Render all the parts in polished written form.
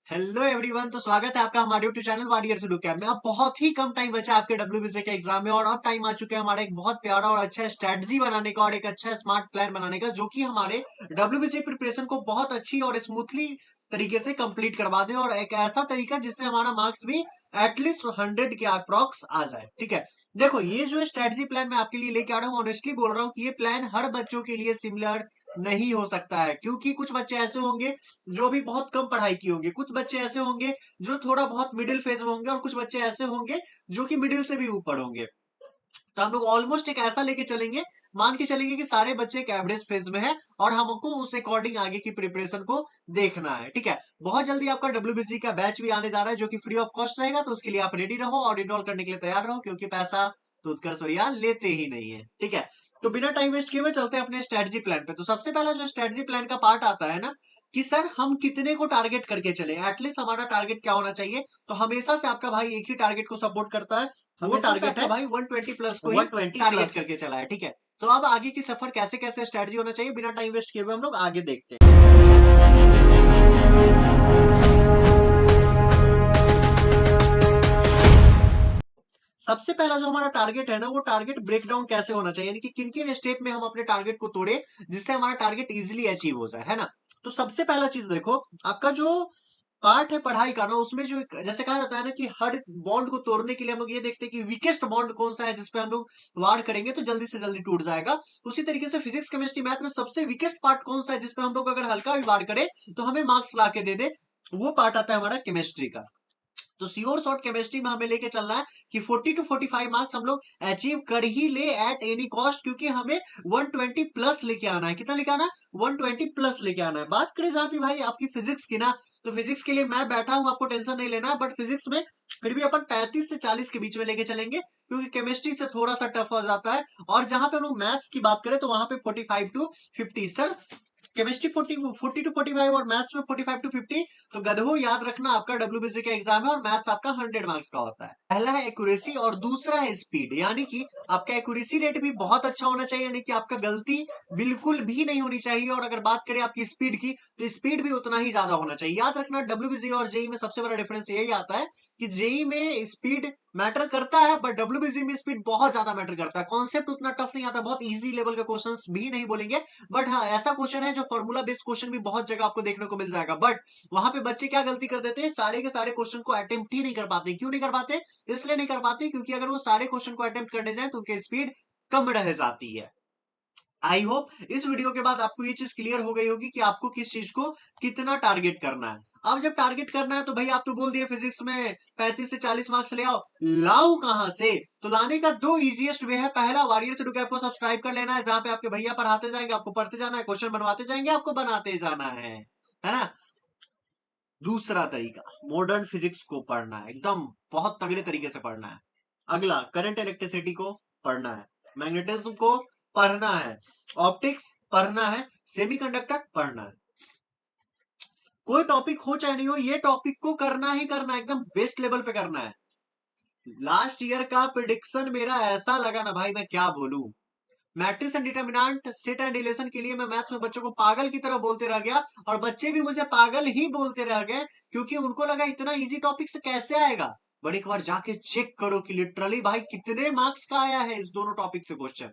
Hello everyone, तो स्वागत है आपका हमारे यूट्यूब चैनल वाडियर से कैम्प में। अब बहुत ही कम टाइम बचा आपके डब्ल्यूबीसी के एग्जाम में और अब टाइम आ चुका है हमारा एक बहुत प्यारा और अच्छा स्ट्रेटजी बनाने का और एक अच्छा स्मार्ट प्लान बनाने का, जो कि हमारे डब्ल्यूबीसी प्रिपरेशन को बहुत अच्छी और स्मूथली तरीके से कंप्लीट करवा दे और एक ऐसा तरीका जिससे हमारा मार्क्स भी एटलीस्ट 100 के अप्रॉक्स आ जाए। ठीक है, देखो ये जो स्ट्रेटजी प्लान मैं आपके लिए लेके आ रहा हूँ, ऑनेस्टली बोल रहा हूँ कि ये प्लान हर बच्चों के लिए सिमिलर नहीं हो सकता है, क्योंकि कुछ बच्चे ऐसे होंगे जो भी बहुत कम पढ़ाई की होंगे, कुछ बच्चे ऐसे होंगे जो थोड़ा बहुत मिडिल फेज में होंगे और कुछ बच्चे ऐसे होंगे जो कि मिडिल से भी ऊपर होंगे। तो हम लोग ऑलमोस्ट एक ऐसा लेके चलेंगे, मान के चलेंगे कि सारे बच्चे एक एवरेज फेज में है और हमको उस अकॉर्डिंग आगे की प्रिपरेशन को देखना है। ठीक है, बहुत जल्दी आपका डब्ल्यूबीसी का बैच भी आने जा रहा है जो कि फ्री ऑफ कॉस्ट रहेगा, तो उसके लिए आप रेडी रहो और इनरोल करने के लिए तैयार रहो, क्योंकि पैसा तो उत्कर्ष भैया लेते ही नहीं है। ठीक है, तो बिना टाइम वेस्ट किए हुए चलते हैं अपने स्ट्रेटजी प्लान पे। तो सबसे पहला जो स्ट्रेटजी प्लान का पार्ट आता है ना, कि सर हम कितने को टारगेट करके चले, एटलीस्ट हमारा टारगेट क्या होना चाहिए। तो हमेशा से आपका भाई एक ही टारगेट को सपोर्ट करता है, वो टारगेट है भाई 120 प्लस को 120 टारगेट करके चला है। ठीक है, तो अब आगे की सफर कैसे कैसे स्ट्रेटजी होना चाहिए बिना टाइम वेस्ट किए हुए हम लोग आगे देखते हैं। सबसे पहला जो हमारा टारगेट है ना, वो टारगेट ब्रेक डाउन कैसे होना चाहिए, यानी कि किन किन स्टेप में हम अपने टारगेट को तोड़े जिससे हमारा टारगेट इजिली अचीव हो जाए, है ना। तो सबसे पहला चीज देखो, आपका जो पार्ट है पढ़ाई का ना, उसमें जो जैसे कहा जाता है ना कि हर बॉन्ड को तोड़ने के लिए हम लोग ये देखते हैं कि वीकेस्ट बॉन्ड कौन सा है जिसपे हम लोग वार करेंगे तो जल्दी से जल्दी टूट जाएगा। उसी तरीके से फिजिक्स केमिस्ट्री मैथ में सबसे वीकेस्ट पार्ट कौन सा है जिसपे हम लोग अगर हल्का भी वार करें तो हमें मार्क्स ला के दे दे, वो पार्ट आता है हमारा केमिस्ट्री का। तो श्योर शॉर्ट केमिस्ट्री में हमें लेके चलना है कि 40 टू 45 मार्क्स हम लोग अचीव कर ही ले एट एनी कॉस्ट, क्योंकि हमें 120 प्लस लेके आना है। कितना लेके आना है? 120 प्लस लेके आना है। बात करें जहां पे भाई आपकी फिजिक्स की ना, तो फिजिक्स के लिए मैं बैठा हूं, आपको टेंशन नहीं लेना है, बट फिजिक्स में फिर भी अपन 35 से 40 के बीच में लेके चलेंगे, क्योंकि केमिस्ट्री से थोड़ा सा टफ हो जाता है। और जहां पे हम लोग मैथ्स की बात करें तो वहां पे 45 टू 50 सर, केमिस्ट्री 40 टू 45 और मैथ्स में 45 टू 50। तो गधो याद रखना, आपका डब्ल्यूबीसी का एग्जाम है और मैथ्स आपका 100 मार्क्स का होता है। पहला है एक्यूरेसी और दूसरा है स्पीड, यानी कि आपका एक्यूरेसी रेट भी बहुत अच्छा होना चाहिए, यानी कि आपका गलती बिल्कुल भी नहीं होनी चाहिए। और अगर बात करें आपकी स्पीड की, तो स्पीड भी उतना ही ज्यादा होना चाहिए। याद रखना, डब्ल्यूबीसी और जेई में सबसे बड़ा डिफरेंस यही आता है कि जेई में स्पीड मैटर करता है, बट डब्ल्यूबीसी में स्पीड बहुत ज्यादा मैटर करता है। कॉन्सेप्ट उतना टफ नहीं आता, बहुत इजी लेवल के क्वेश्चंस भी नहीं बोलेंगे, बट हाँ ऐसा क्वेश्चन है जो फॉर्मूला बेस्ड क्वेश्चन भी बहुत जगह आपको देखने को मिल जाएगा। बट वहां पे बच्चे क्या गलती कर देते हैं, सारे के सारे क्वेश्चन को अटेम्प्ट ही नहीं कर पाते। क्यों नहीं कर पाते? इसलिए नहीं कर पाते क्योंकि अगर वो सारे क्वेश्चन को अटेम्प्ट करने जाए तो उनकी स्पीड कम रह जाती है। आई होप इस वीडियो के बाद आपको ये चीज क्लियर हो गई होगी कि आपको किस चीज को कितना टारगेट करना है। अब जब टारगेट करना है तो भाई आप तो बोल दिए फिजिक्स में 35 से 40 मार्क्स ले आओ, लाओ कहां से? तो लाने का दो इजीएस्ट वे है। पहला, वॉरियर से ऐप को सब्सक्राइब कर लेना है, जहां पे आपके भैया पढ़ाते जाएंगे, आपको पढ़ते जाना है, क्वेश्चन बनवाते जाएंगे, आपको बनाते जाना है ना। दूसरा तरीका, मॉडर्न फिजिक्स को पढ़ना है, एकदम बहुत तगड़े तरीके से पढ़ना है। अगला, करंट इलेक्ट्रिसिटी को पढ़ना है, मैग्नेटिज्म को पढ़ना है, ऑप्टिक्स पढ़ना है, सेमीकंडक्टर पढ़ना है। कोई टॉपिक हो चाहे नहीं हो, ये टॉपिक को करना ही करना है, एकदम बेस्ट लेवल पे करना है। लास्ट ईयर का प्रिडिक्शन मेरा ऐसा लगा ना भाई, मैं क्या बोलूं। Matrix and determinant, set and relation के लिए मैं मैथ्स में बच्चों को पागल की तरह बोलते रह गया, और बच्चे भी मुझे पागल ही बोलते रह गए, क्योंकि उनको लगा इतना इजी टॉपिक से कैसे आएगा। बट एक बार जाके चेक करो कि लिटरली भाई कितने मार्क्स का आया है इस दोनों टॉपिक से क्वेश्चन।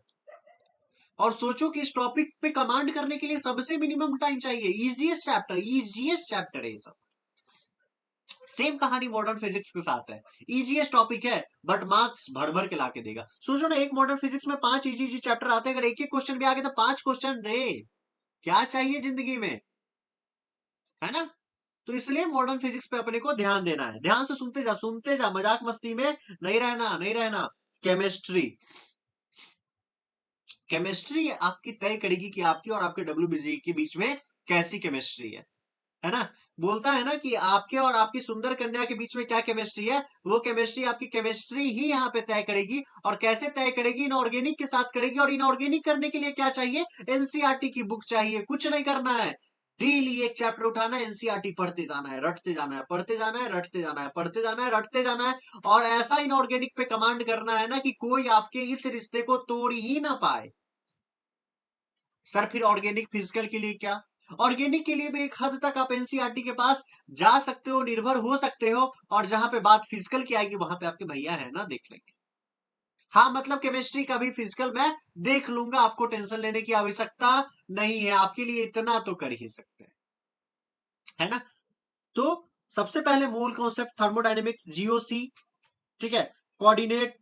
और सोचो कि इस टॉपिक पे कमांड करने के लिए सबसे मिनिमम टाइम चाहिए। इजीएस्ट चैप्टर है ये सब। सेम कहानी मॉडर्न फिजिक्स के साथ है, इजीएस्ट टॉपिक है बट मार्क्स भर भर के लाके देगा। सोचो ना, एक मॉडर्न फिजिक्स में 5 इजी इजी चैप्टर आते हैं, अगर एक एक क्वेश्चन भी आ गया तो 5 क्वेश्चन रे, क्या चाहिए जिंदगी में, है ना। तो इसलिए मॉडर्न फिजिक्स पे अपने को ध्यान देना है। ध्यान से सुनते जा, मजाक मस्ती में नहीं रहना, नहीं रहना। केमिस्ट्री, केमिस्ट्री आपकी तय करेगी कि आपकी और आपके डब्ल्यूबीजी के बीच में कैसी केमिस्ट्री है ना। बोलता है ना कि आपके और आपकी सुंदर कन्या के बीच में क्या केमिस्ट्री है, वो केमिस्ट्री आपकी केमिस्ट्री ही यहाँ पे तय करेगी। और कैसे तय करेगी? इनऑर्गेनिक के साथ करेगी। और इनऑर्गेनिक करने के लिए क्या चाहिए? एनसीईआरटी की बुक चाहिए, कुछ नहीं करना है। डेली एक चैप्टर उठाना है, एनसीईआरटी पढ़ते जाना है, रटते जाना है, पढ़ते जाना है, रटते जाना है, पढ़ते जाना है, रटते जाना है। और ऐसा इनऑर्गेनिक पे कमांड करना है ना कि कोई आपके इस रिश्ते को तोड़ ही ना पाए। सर फिर ऑर्गेनिक फिजिकल के लिए क्या? ऑर्गेनिक के लिए भी एक हद तक आप एनसीईआरटी के पास जा सकते हो, निर्भर हो सकते हो, और जहां पे बात फिजिकल की आएगी वहां पे आपके भैया है ना, देख लेंगे। हाँ मतलब केमिस्ट्री का भी फिजिकल मैं देख लूंगा, आपको टेंशन लेने की आवश्यकता नहीं है, आपके लिए इतना तो कर ही सकते हैं, है ना। तो सबसे पहले मूल कॉन्सेप्ट थर्मोडायनेमिक्स, जीओसी, ठीक है, कोऑर्डिनेट,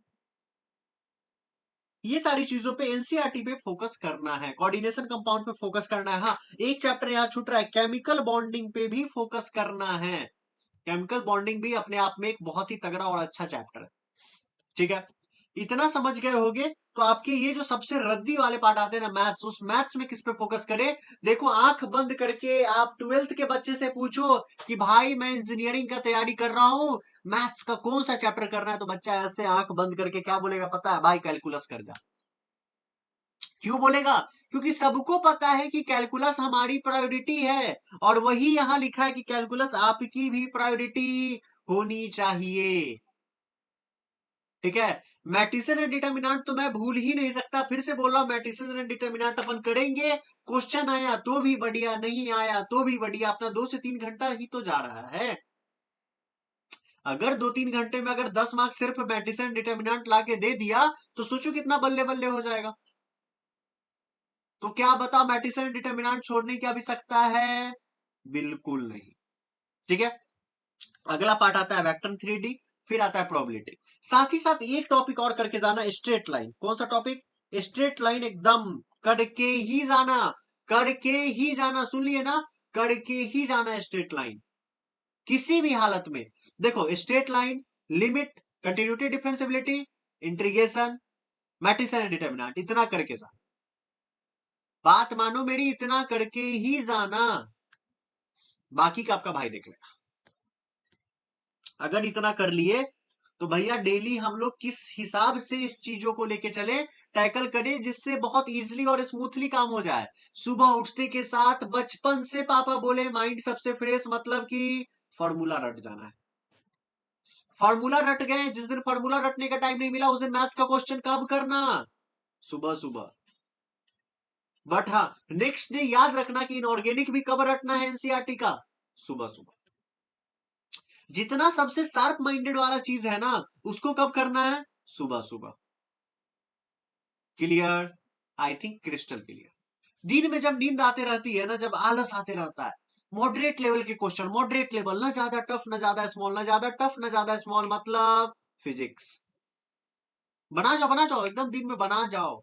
ये सारी चीजों पे एनसीईआरटी पे फोकस करना है, कोऑर्डिनेशन कंपाउंड पे फोकस करना है। हाँ एक चैप्टर यहाँ छूट रहा है, केमिकल बॉन्डिंग पे भी फोकस करना है। केमिकल बॉन्डिंग भी अपने आप में एक बहुत ही तगड़ा और अच्छा चैप्टर है, ठीक है। इतना समझ गए होगे तो आपके ये जो सबसे रद्दी वाले पार्ट आते हैं ना मैथ्स, उस मैथ्स में किस पे फोकस करें। देखो आंख बंद करके आप 12th के बच्चे से पूछो कि भाई मैं इंजीनियरिंग का तैयारी कर रहा हूं, मैथ्स का कौन सा चैप्टर करना है, तो बच्चा ऐसे आंख बंद करके क्या बोलेगा पता है, भाई कैलकुलस कर जा। क्यों बोलेगा? क्योंकि सबको पता है कि कैलकुलस हमारी प्रायोरिटी है, और वही यहां लिखा है कि कैलकुलस आपकी भी प्रायोरिटी होनी चाहिए, ठीक है। मैट्रिसेस एंड डिटर्मिनेंट तो मैं भूल ही नहीं सकता, फिर से बोल रहा हूं मैट्रिसेस एंड डिटर्मिनेंट अपन करेंगे, क्वेश्चन आया तो भी बढ़िया, नहीं आया तो भी बढ़िया, अपना 2 से 3 घंटा ही तो जा रहा है। अगर 2-3 घंटे में अगर 10 मार्क्स सिर्फ मैट्रिसेस एंड डिटर्मिनेंट ला के दे दिया तो सोचो कितना बल्ले बल्ले हो जाएगा। तो क्या बताओ मैट्रिसेस एंड डिटर्मिनेंट छोड़ने की आवश्यकता है? बिल्कुल नहीं, ठीक है। अगला पार्ट आता है वेक्टर 3D, फिर आता है प्रोबेबिलिटी। साथ ही साथ एक टॉपिक और करके जाना, स्ट्रेट लाइन। कौन सा टॉपिक? स्ट्रेट लाइन, एकदम करके ही जाना, करके ही जाना, सुन लिए ना, करके ही जाना स्ट्रेट लाइन किसी भी हालत में। देखो straight line, limit, continuity, differentiability, integration, matrices and determinant, इतना करके जाना। बात मानो मेरी, इतना करके ही जाना, बाकी का आपका भाई देख लेगा। अगर इतना कर लिए तो भैया डेली हम लोग किस हिसाब से इस चीजों को लेके चले, टैकल करें, जिससे बहुत इजीली और स्मूथली काम हो जाए। सुबह उठते के साथ बचपन से पापा बोले माइंड सबसे फ्रेश, मतलब कि फॉर्मूला रट जाना है। फॉर्मूला रट गए, जिस दिन फॉर्मूला रटने का टाइम नहीं मिला उस दिन मैथ्स का क्वेश्चन कब करना? सुबह सुबह। बट हाँ नेक्स्ट डे याद रखना कि इनऑर्गेनिक भी कब रटना है एनसीईआरटी का? सुबह सुबह। जितना सबसे शार्प माइंडेड वाला चीज है ना उसको कब करना है? सुबह सुबह। Clear? I think crystal clear. दिन में जब नींद आते रहती है ना, जब आलस आते रहता है, मॉडरेट लेवल के क्वेश्चन, मॉडरेट लेवल, ना ज्यादा टफ ना ज्यादा स्मॉल, ना ज्यादा टफ ना ज्यादा स्मॉल, मतलब फिजिक्स, बना जाओ एकदम, दिन में बना जाओ,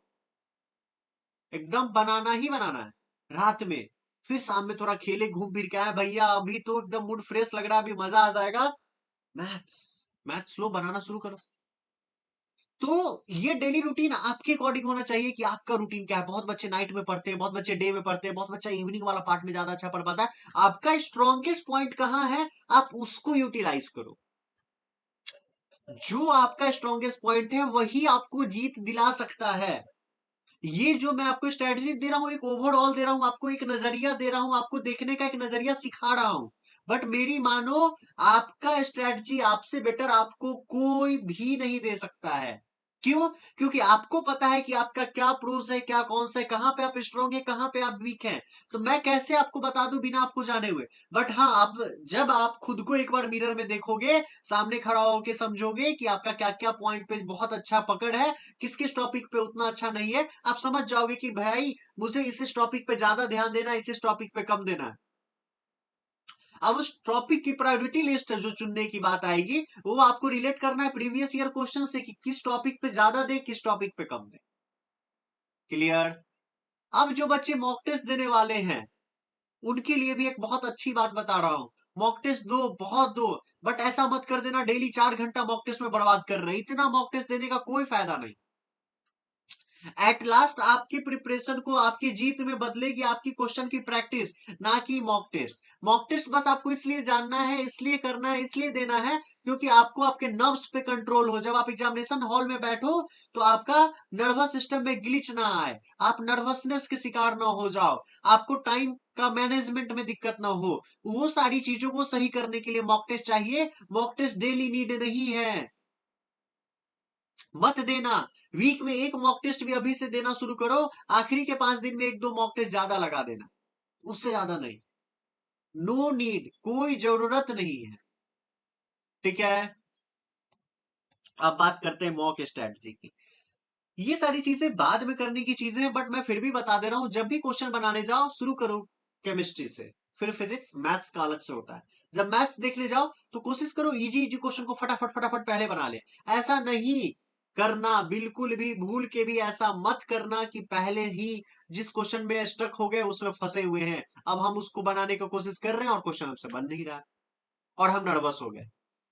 एकदम बनाना ही बनाना है। रात में फिर शाम में थोड़ा खेले घूम फिर के आए भैया, अभी तो एकदम मूड फ्रेश लग रहा है, अभी मजा आ जाएगा, मैथ्स, मैथ्स लो बनाना शुरू करो। तो ये डेली रूटीन आपके अकॉर्डिंग होना चाहिए कि आपका रूटीन क्या है। बहुत बच्चे नाइट में पढ़ते हैं, बहुत बच्चे डे में पढ़ते हैं, बहुत बच्चा इवनिंग वाला पार्ट में ज्यादा अच्छा पढ़ पाता है। आपका स्ट्रॉन्गेस्ट पॉइंट कहां है, आप उसको यूटिलाइज करो। जो आपका स्ट्रॉन्गेस्ट पॉइंट है वही आपको जीत दिला सकता है। ये जो मैं आपको स्ट्रेटजी दे रहा हूं, एक ओवरऑल दे रहा हूं, आपको एक नजरिया दे रहा हूं, आपको देखने का एक नजरिया सिखा रहा हूं। बट मेरी मानो, आपका स्ट्रेटजी आपसे बेटर आपको कोई भी नहीं दे सकता है। क्यों? क्योंकि आपको पता है कि आपका क्या प्रोज है, क्या कौन सा है, कहां पे आप स्ट्रांग है, कहां पे आप वीक हैं। तो मैं कैसे आपको बता दूं बिना आपको जाने हुए। बट हाँ आप जब आप खुद को एक बार मिरर में देखोगे, सामने खड़ा होके समझोगे कि आपका क्या क्या पॉइंट पे बहुत अच्छा पकड़ है, किस किस टॉपिक पे उतना अच्छा नहीं है, आप समझ जाओगे कि भाई मुझे इस टॉपिक पे ज्यादा ध्यान देना है, इस टॉपिक पे कम देना है। अब उस टॉपिक की प्रायोरिटी लिस्ट जो चुनने की बात आएगी, वो आपको रिलेट करना है प्रीवियस ईयर क्वेश्चन से कि किस टॉपिक पे ज्यादा दे, किस टॉपिक पे कम दे। क्लियर? अब जो बच्चे मॉक टेस्ट देने वाले हैं उनके लिए भी एक बहुत अच्छी बात बता रहा हूं, मॉक टेस्ट दो, बहुत दो, बट ऐसा मत कर देना डेली 4 घंटा मॉक टेस्ट में बर्बाद कर रहे हैं, इतना मॉक टेस्ट देने का कोई फायदा नहीं। एट लास्ट आपकी प्रिपरेशन को, आपकी जीत में बदलेगी आपकी क्वेश्चन की प्रैक्टिस, ना कि मॉक टेस्ट। मॉक टेस्ट बस आपको इसलिए जानना है, इसलिए करना है, इसलिए देना है क्योंकि आपको आपके नर्व्स पे कंट्रोल हो। जब आप एग्जामिनेशन हॉल में बैठो तो आपका नर्वस सिस्टम में ग्लिच ना आए, आप नर्वसनेस के शिकार ना हो जाओ, आपको टाइम का मैनेजमेंट में दिक्कत ना हो, वो सारी चीजों को सही करने के लिए मॉक टेस्ट चाहिए। मॉक टेस्ट डेली नीड नहीं है, मत देना। वीक में एक मॉक टेस्ट भी अभी से देना शुरू करो, आखिरी के 5 दिन में 1-2 मॉक टेस्ट ज्यादा लगा देना। उससे ज्यादा नहीं, नो नीड, कोई जरूरत नहीं है। ठीक है, अब बात करते हैं मॉक स्ट्रेटजी की। ये सारी चीजें बाद में करने की चीजें हैं, बट मैं फिर भी बता दे रहा हूं, जब भी क्वेश्चन बनाने जाओ शुरू करो केमिस्ट्री से, फिर फिजिक्स, मैथ्स का अलग से होता है। जब मैथ्स देखने जाओ तो कोशिश करो इजी इजी क्वेश्चन को फटाफट फटाफट पहले बना ले। ऐसा नहीं करना, बिल्कुल भी भूल के भी ऐसा मत करना कि पहले ही जिस क्वेश्चन में स्टक हो गए उसमें फंसे हुए हैं, अब हम उसको बनाने की कोशिश कर रहे हैं और क्वेश्चन हमसे बन नहीं रहा और हम नर्वस हो गए।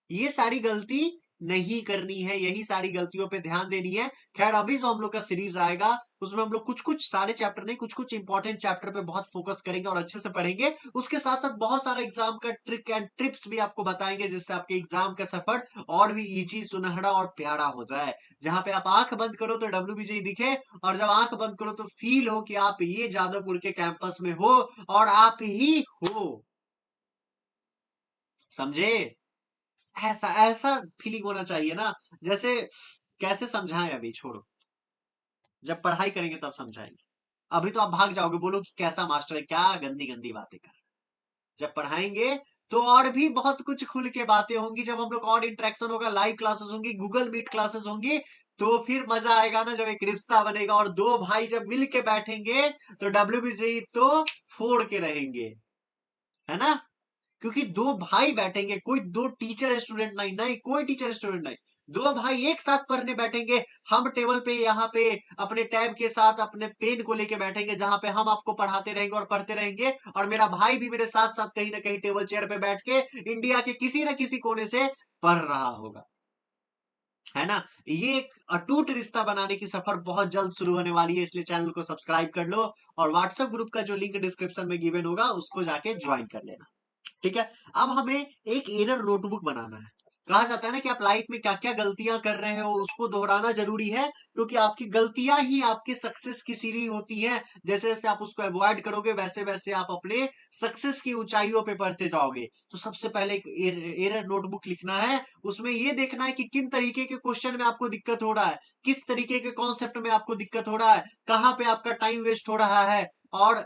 ये सारी गलती नहीं करनी है, यही सारी गलतियों पे ध्यान देनी है। खैर अभी जो हम लोग का सीरीज आएगा उसमें हम लोग कुछ कुछ, सारे चैप्टर नहीं, कुछ कुछ इंपॉर्टेंट चैप्टर पे बहुत फोकस करेंगे और अच्छे से पढ़ेंगे। उसके साथ साथ बहुत सारा एग्जाम का ट्रिक एंड टिप्स भी आपको बताएंगे, जिससे आपके एग्जाम का सफर और भी इजी, सुनहरा और प्यारा हो जाए। जहां पे आप आंख बंद करो तो WBJ दिखे, और जब आंख बंद करो तो फील हो कि आप ये जादवपुर के कैंपस में हो और आप ही हो। समझे? ऐसा ऐसा फीलिंग होना चाहिए ना। जैसे, कैसे समझाएं, अभी छोड़ो, जब पढ़ाई करेंगे तब समझाएंगे। अभी तो आप भाग जाओगे, बोलो कि कैसा मास्टर है, क्या गंदी गंदी बातें कर। जब पढ़ाएंगे तो और भी बहुत कुछ खुल के बातें होंगी, जब हम लोग और इंटरेक्शन होगा, लाइव क्लासेस होंगी, गूगल मीट क्लासेस होंगी, तो फिर मजा आएगा ना, जब एक रिश्ता बनेगा और दो भाई जब मिल के बैठेंगे तो WBC तो फोड़ के रहेंगे, है ना। क्योंकि दो भाई बैठेंगे, कोई दो टीचर स्टूडेंट नहीं, नहीं कोई टीचर स्टूडेंट नहीं, दो भाई एक साथ पढ़ने बैठेंगे। हम टेबल पे यहाँ पे अपने टैब के साथ अपने पेन को लेके बैठेंगे, जहां पे हम आपको पढ़ाते रहेंगे और पढ़ते रहेंगे, और मेरा भाई भी मेरे साथ साथ कहीं ना कहीं टेबल चेयर पे बैठ के इंडिया के किसी न किसी कोने से पढ़ रहा होगा, है ना। ये एक अटूट रिश्ता बनाने की सफर बहुत जल्द शुरू होने वाली है, इसलिए चैनल को सब्सक्राइब कर लो और व्हाट्सएप ग्रुप का जो लिंक डिस्क्रिप्शन में गिवन होगा उसको जाके ज्वाइन कर लेना। ठीक है, अब हमें एक एरर नोटबुक बनाना है। कहा जाता है ना कि आप लाइफ में क्या क्या गलतियां कर रहे हो उसको दोहराना जरूरी है, क्योंकि आपकी गलतियां ही आपके सक्सेस की सीढ़ी होती है। जैसे जैसे आप उसको अवॉइड करोगे वैसे वैसे आप अपने सक्सेस की ऊंचाइयों पे बढ़ते जाओगे। तो सबसे पहले एक एरर नोटबुक लिखना है। उसमें ये देखना है कि किन तरीके के क्वेश्चन में आपको दिक्कत हो रहा है, किस तरीके के कॉन्सेप्ट में आपको दिक्कत हो रहा है, कहाँ पे आपका टाइम वेस्ट हो रहा है। और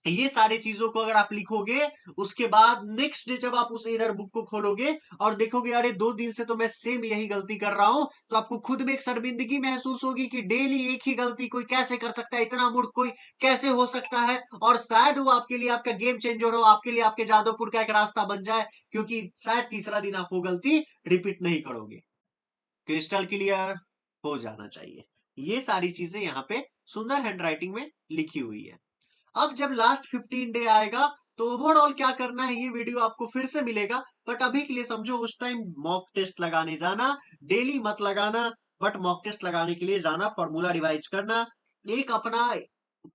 ये सारी चीजों को अगर आप लिखोगे, उसके बाद नेक्स्ट डे जब आप उस एरर बुक को खोलोगे और देखोगे अरे 2 दिन से तो मैं सेम यही गलती कर रहा हूं, तो आपको खुद में एक शर्मिंदगी महसूस होगी कि डेली एक ही गलती कोई कैसे कर सकता है, इतना मूर्ख कोई कैसे हो सकता है। और शायद वो आपके लिए आपका गेम चेंजर हो, आपके लिए आपके जादवपुर का एक रास्ता बन जाए, क्योंकि शायद तीसरा दिन आप वो गलती रिपीट नहीं करोगे। क्रिस्टल क्लियर हो जाना चाहिए। ये सारी चीजें यहाँ पे सुंदर हैंडराइटिंग में लिखी हुई है। अब जब लास्ट 15 डे आएगा तो ओवरऑल क्या करना है ये वीडियो आपको फिर से मिलेगा, बट अभी के लिए समझो उस टाइम मॉक टेस्ट लगाने जाना, डेली मत लगाना, बट मॉक टेस्ट लगाने के लिए जाना, फॉर्मूला रिवाइज करना, एक अपना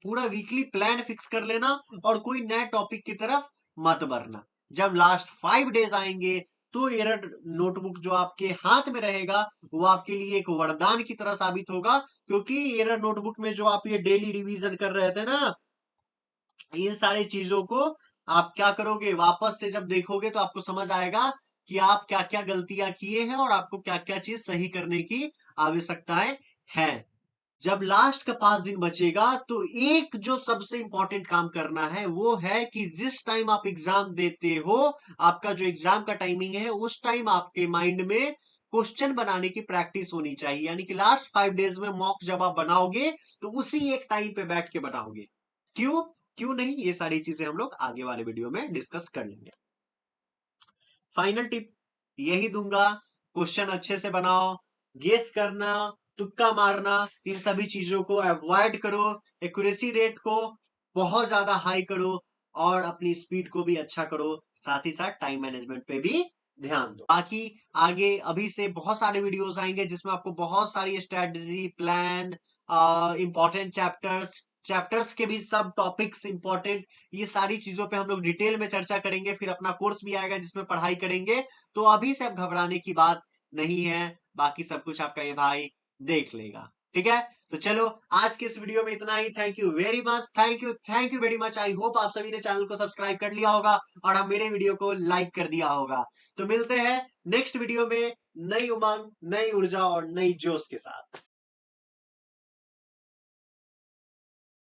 पूरा वीकली प्लान फिक्स कर लेना और कोई नए टॉपिक की तरफ मत बढ़ना। जब लास्ट 5 डेज आएंगे तो एरर नोटबुक जो आपके हाथ में रहेगा वो आपके लिए एक वरदान की तरह साबित होगा, क्योंकि एरर नोटबुक में जो आप ये डेली रिवीजन कर रहे थे ना, इन सारी चीजों को आप क्या करोगे, वापस से जब देखोगे तो आपको समझ आएगा कि आप क्या क्या गलतियां किए हैं और आपको क्या क्या चीज सही करने की आवश्यकताएं है। जब लास्ट का 5 दिन बचेगा तो एक जो सबसे इंपॉर्टेंट काम करना है वो है कि जिस टाइम आप एग्जाम देते हो, आपका जो एग्जाम का टाइमिंग है उस टाइम आपके माइंड में क्वेश्चन बनाने की प्रैक्टिस होनी चाहिए। यानी कि लास्ट 5 डेज में मॉक जब आप बनाओगे तो उसी एक टाइम पे बैठ के बनाओगे। क्यों क्यों नहीं, ये सारी चीजें हम लोग आगे वाले वीडियो में डिस्कस कर लेंगे। फाइनल टिप यही दूंगा, क्वेश्चन अच्छे से बनाओ, गेस करना, तुक्का मारना, इन सभी चीजों को अवॉइड करो, एक्यूरेसी रेट को बहुत ज्यादा हाई करो और अपनी स्पीड को भी अच्छा करो, साथ ही साथ टाइम मैनेजमेंट पे भी ध्यान दो। बाकी आगे अभी से बहुत सारे वीडियोस आएंगे जिसमें आपको बहुत सारी स्ट्रेटजी, प्लान, इंपॉर्टेंट चैप्टर्स के भी सब टॉपिक्स इंपॉर्टेंट, ये सारी चीजों पे हम लोग डिटेल में चर्चा करेंगे। फिर अपना कोर्स भी आएगा जिसमें पढ़ाई करेंगे, तो अभी से अब घबराने की बात नहीं है, बाकी सब कुछ आपका ये भाई देख लेगा। ठीक है, तो चलो आज के इस वीडियो में इतना ही। Thank you very much, thank you very much. I hope आप सभी ने चैनल को सब्सक्राइब कर लिया होगा और हम मेरे वीडियो को लाइक कर दिया होगा। तो मिलते हैं नेक्स्ट वीडियो में नई उमंग, नई ऊर्जा और नई जोश के साथ।